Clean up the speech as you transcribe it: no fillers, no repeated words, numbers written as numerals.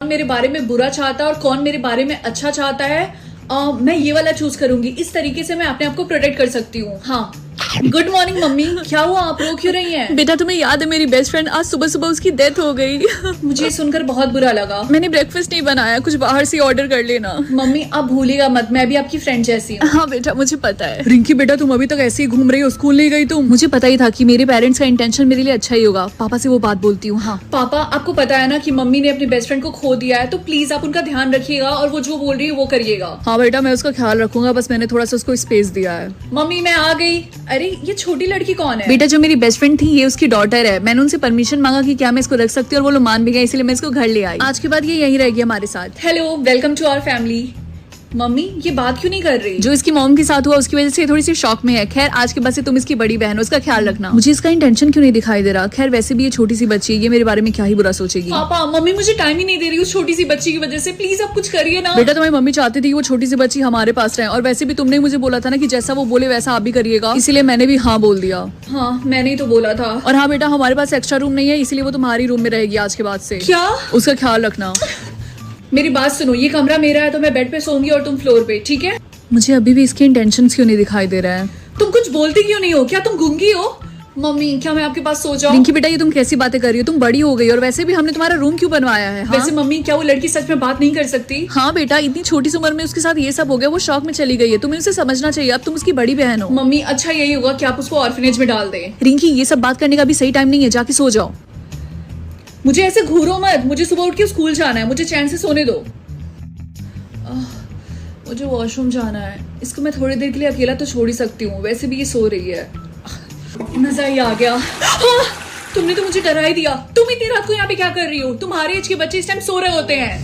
मेरे बारे में बुरा चाहता है और कौन मेरे बारे में अच्छा चाहता है, मैं ये वाला चूज करूंगी। इस तरीके से मैं अपने आप को प्रोटेक्ट कर सकती हूँ। हाँ, गुड मॉर्निंग मम्मी। क्या हुआ, आप रो क्यों रही हैं? बेटा तुम्हें याद है मेरी बेस्ट फ्रेंड आज सुबह सुबह उसकी डेथ हो गई। मुझे सुनकर बहुत बुरा लगा। मैंने ब्रेकफास्ट नहीं बनाया, कुछ बाहर से ऑर्डर कर लेना। मम्मी आप भूलिएगा मत, मैं भी आपकी फ्रेंड जैसी हूँ। हाँ बेटा मुझे पता है। रिंकी बेटा तुम अभी तक ऐसे ही घूम रही हो, स्कूल नहीं गई तुम? मुझे पता ही था कि मेरे पेरेंट्स का इंटेंशन मेरे लिए अच्छा ही होगा। पापा से वो बात बोलती हूँ। हाँ पापा, आपको पता है ना कि मम्मी ने अपनी बेस्ट फ्रेंड को खो दिया है, तो प्लीज आप उनका ध्यान रखिएगा और वो जो बोल रही है वो करिएगा। हाँ बेटा मैं उसका ख्याल रखूंगा, बस मैंने थोड़ा सा उसको स्पेस दिया है। मम्मी मैं आ गई। अरे ये छोटी लड़की कौन है? बेटा जो मेरी बेस्ट फ्रेंड थी ये उसकी डॉटर है। मैंने उनसे परमिशन मांगा कि क्या मैं इसको रख सकती हूँ और वो लोग मान भी गए, इसलिए मैं इसको घर ले आई। आज के बाद ये यहीं रहेगी हमारे साथ। Hello, welcome to our family. Mummy ये बात क्यों नहीं कर रही? जो इसकी मॉम के साथ हुआ उसकी वजह से थोड़ी सी शॉक में है। खैर आज के बाद से तुम इसकी बड़ी बहन हो, उसका ख्याल रखना। मुझे इसका इंटेंशन क्यों नहीं दिखाई दे रहा। खैर वैसे भी ये छोटी सी बच्ची है, ये मेरे बारे में क्या ही बुरा सोचेगी। पापा मम्मी मुझे टाइम ही नहीं दे रही उस छोटी सी बच्ची की वजह से, प्लीज आप कुछ करिए ना। बेटा तुम्हारी मम्मी चाहती थी कि वो छोटी सी बच्ची हमारे पास रहे, और वैसे भी तुमने मुझे बोला था ना कि जैसा वो बोले वैसा आप भी करिएगा, इसीलिए मैंने भी हाँ बोल दिया। हाँ मैंने ही तो बोला था। और हाँ बेटा हमारे पास एक्स्ट्रा रूम नहीं है, इसलिए वो तुम्हारी रूम में रहेगी आज के बाद से। क्या? उसका ख्याल रखना। मेरी बात सुनो, ये कमरा मेरा है तो मैं बेड पे सोऊंगी और तुम फ्लोर पे, ठीक है? मुझे अभी भी इसके इंटेंशंस क्यों नहीं दिखाई दे रहा है। तुम कुछ बोलती क्यों नहीं हो? क्या तुम गूंगी हो? मम्मी क्या मैं आपके पास सो जाऊं? रिंकी बेटा ये तुम कैसी बातें कर रही हो, तुम बड़ी हो गई और वैसे भी हमने तुम्हारा रूम क्यों बनवाया है। हाँ? वैसे मम्मी क्या वो लड़की सच में बात नहीं कर सकती? हाँ बेटा इतनी छोटी सी उम्र में उसके साथ ये सब हो गया, वो शौक में चली गई है, तुम्हें उसे समझना चाहिए। अब तुम उसकी बड़ी बहन हो। मम्मी अच्छा यही होगा कि आप उसको ऑर्फनेज में डाल दें। रिंकी ये सब बात करने का भी सही टाइम नहीं है, जाके सो जाओ। मुझे ऐसे घूरो मत, मुझे सुबह उठ के स्कूल जाना है, मुझे चैन से सोने दो। मुझे वॉशरूम जाना है, इसको मैं थोड़ी देर के लिए अकेला तो छोड़ ही सकती हूँ, वैसे भी ये सो रही है। मजा ही आ गया। हाँ, तुमने तो मुझे डरा ही दिया। तुम इतनी रात को यहाँ पे क्या कर रही हो? तुम्हारे एज के बच्चे इस टाइम सो रहे होते हैं।